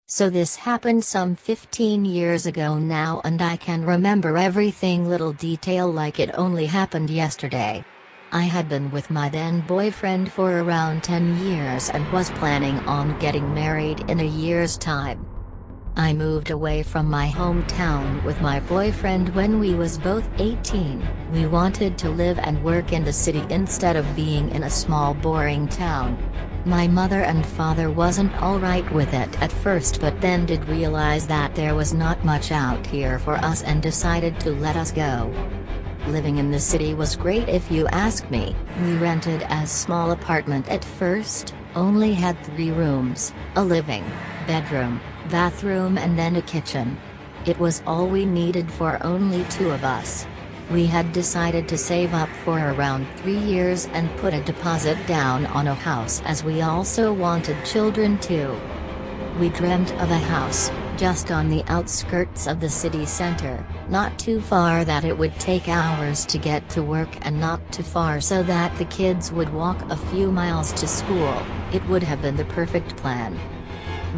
So this happened some 15 years ago now, and I can remember everything little detail like it only happened yesterday. I had been with my then boyfriend for around 10 years and was planning on getting married in a year's time. I moved away from my hometown with my boyfriend when we was both 18. We wanted to live and work in the city instead of being in a small boring town. My mother and father wasn't alright with it at first, but then did realize that there was not much out here for us and decided to let us go. Living in the city was great if you ask me. We rented a small apartment at first, only had 3 rooms, a living, bedroom, bathroom and then a kitchen. It was all we needed for only 2 of us. We had decided to save up for around 3 years and put a deposit down on a house as we also wanted children too. We dreamt of a house, just on the outskirts of the city center, not too far that it would take hours to get to work and not too far so that the kids would walk a few miles to school. It would have been the perfect plan.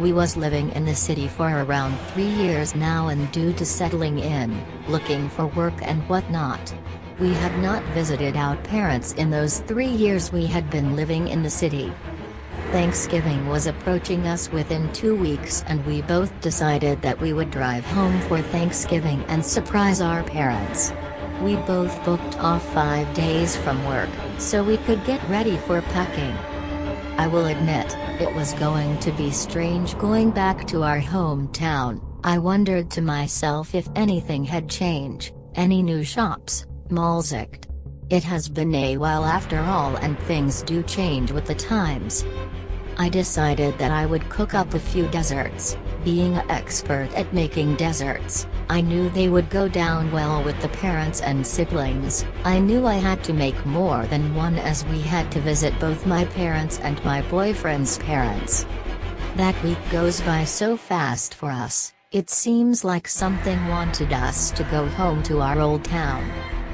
We was living in the city for around 3 years now, and due to settling in, looking for work and whatnot, we had not visited our parents in those 3 years we had been living in the city. Thanksgiving was approaching us within 2 weeks, and we both decided that we would drive home for Thanksgiving and surprise our parents. We both booked off 5 days from work, so we could get ready for packing. I will admit, it was going to be strange going back to our hometown. I wondered to myself if anything had changed, any new shops, malls. It has been a while after all, and things do change with the times. I decided that I would cook up a few desserts. Being an expert at making desserts, I knew they would go down well with the parents and siblings. I knew I had to make more than one as we had to visit both my parents and my boyfriend's parents. That week goes by so fast for us, it seems like something wanted us to go home to our old town.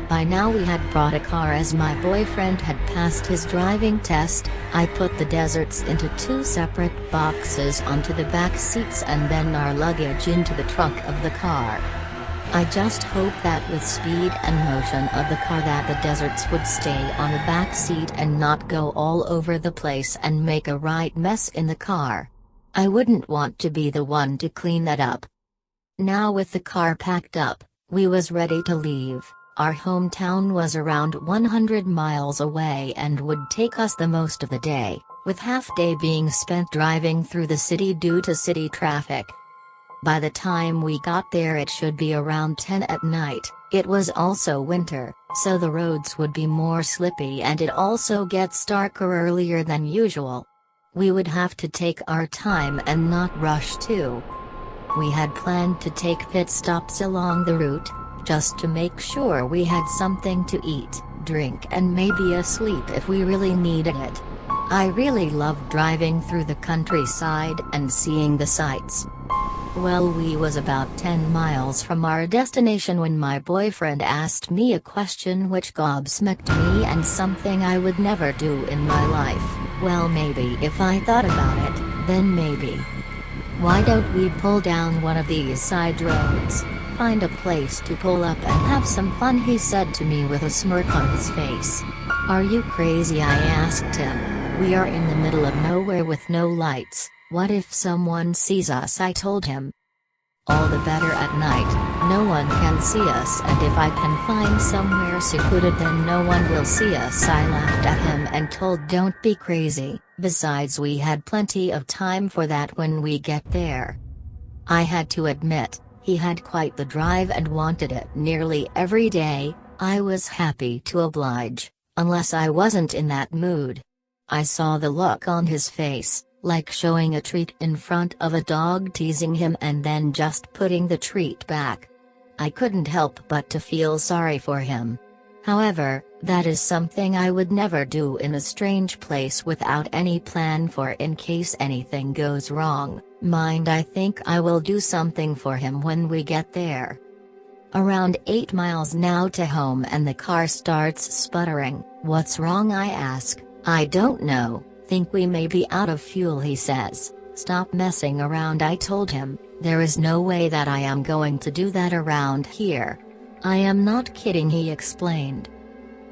By now we had brought a car as my boyfriend had passed his driving test. I put the desserts into 2 separate boxes onto the back seats and then our luggage into the trunk of the car. I just hoped that with speed and motion of the car that the desserts would stay on the back seat and not go all over the place and make a right mess in the car. I wouldn't want to be the one to clean that up. Now with the car packed up, we was ready to leave. Our hometown was around 100 miles away and would take us the most of the day, with half day being spent driving through the city due to city traffic. By the time we got there it should be around 10 at night. It was also winter, so the roads would be more slippy and it also gets darker earlier than usual. We would have to take our time and not rush too. We had planned to take pit stops along the route, just to make sure we had something to eat, drink and maybe a sleep if we really needed it. I really loved driving through the countryside and seeing the sights. Well, we was about 10 miles from our destination when my boyfriend asked me a question which gobsmacked me and something I would never do in my life. Well, maybe if I thought about it, then maybe. Why don't we pull down one of these side roads? Find a place to pull up and have some fun, he said to me with a smirk on his face. Are you crazy? I asked him. We are in the middle of nowhere with no lights. What if someone sees us? I told him. All the better at night, no one can see us, and if I can find somewhere secluded then no one will see us. I laughed at him and told don't be crazy, besides we had plenty of time for that when we get there. I had to admit, he had quite the drive and wanted it nearly every day. I was happy to oblige, unless I wasn't in that mood. I saw the look on his face, like showing a treat in front of a dog, teasing him and then just putting the treat back. I couldn't help but to feel sorry for him. However, that is something I would never do in a strange place without any plan for in case anything goes wrong. Mind, I think I will do something for him when we get there. Around 8 miles now to home and the car starts sputtering. What's wrong? I ask. I don't know, think we may be out of fuel, he says. "Stop messing around," I told him. "There is no way that I am going to do that around here." "I am not kidding," he explained.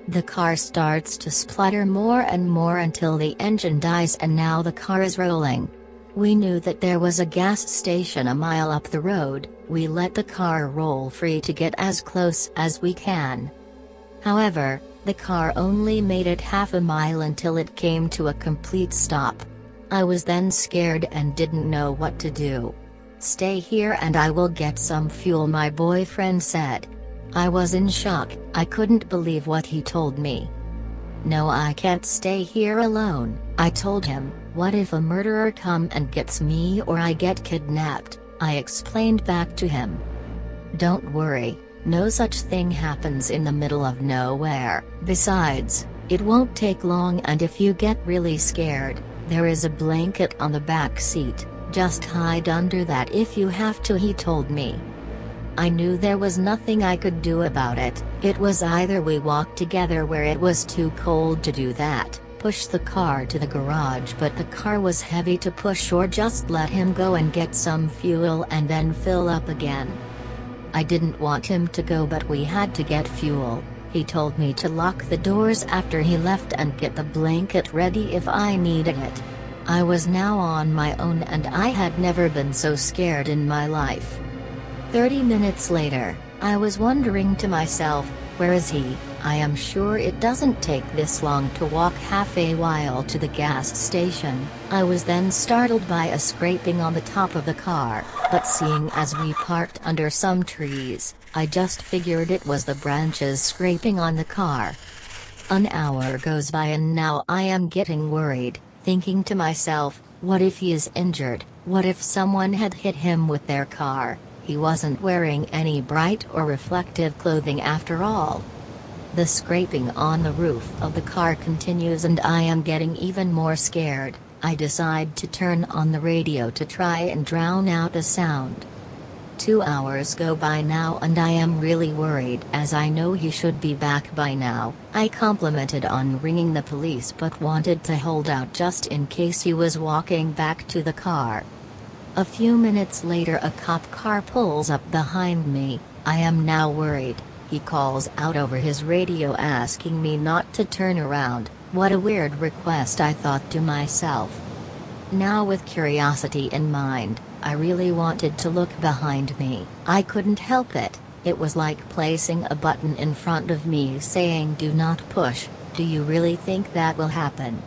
The car starts to splutter more and more until the engine dies, and now the car is rolling. We knew that there was a gas station a mile up the road. We let the car roll free to get as close as we can. However, the car only made it half a mile until it came to a complete stop. I was then scared and didn't know what to do. "Stay here and I will get some fuel," my boyfriend said. I was in shock. I couldn't believe what he told me. "No, I can't stay here alone," I told him. "What if a murderer come and gets me, or I get kidnapped?" I explained back to him. "Don't worry, no such thing happens in the middle of nowhere. Besides, it won't take long, and if you get really scared, there is a blanket on the back seat. Just hide under that if you have to," he told me. I knew there was nothing I could do about it. It was either we walked together where it was too cold to do that, push the car to the garage but the car was heavy to push, or just let him go and get some fuel and then fill up again. I didn't want him to go, but we had to get fuel. He told me to lock the doors after he left and get the blanket ready if I needed it. I was now on my own and I had never been so scared in my life. 30 minutes later, I was wondering to myself, where is he? I am sure it doesn't take this long to walk half a mile to the gas station. I was then startled by a scraping on the top of the car, but seeing as we parked under some trees, I just figured it was the branches scraping on the car. An hour goes by and now I am getting worried, thinking to myself, what if he is injured? What if someone had hit him with their car? He wasn't wearing any bright or reflective clothing after all. The scraping on the roof of the car continues and I am getting even more scared. I decide to turn on the radio to try and drown out the sound. 2 hours go by now and I am really worried, as I know he should be back by now. I complimented on ringing the police but wanted to hold out just in case he was walking back to the car. A few minutes later a cop car pulls up behind me. I am now worried. He calls out over his radio asking me not to turn around. What a weird request, I thought to myself. Now with curiosity in mind, I really wanted to look behind me. I couldn't help it. It was like placing a button in front of me saying do not push. Do you really think that will happen?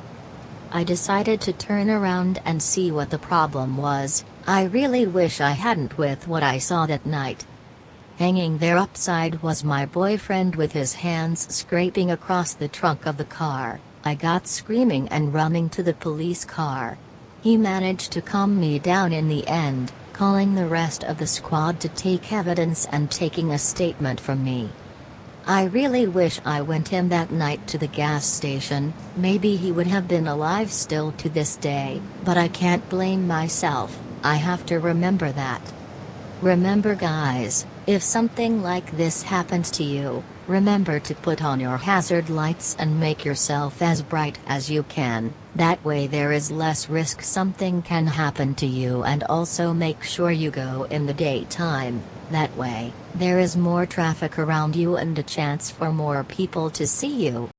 I decided to turn around and see what the problem was. I really wish I hadn't with what I saw that night. Hanging there upside was my boyfriend with his hands scraping across the trunk of the car. I got screaming and running to the police car. He managed to calm me down in the end, calling the rest of the squad to take evidence and taking a statement from me. I really wish I went him that night to the gas station. Maybe he would have been alive still to this day, but I can't blame myself. I have to remember that. Remember guys, if something like this happens to you, remember to put on your hazard lights and make yourself as bright as you can. That way there is less risk something can happen to you, and also make sure you go in the daytime. That way, there is more traffic around you and a chance for more people to see you.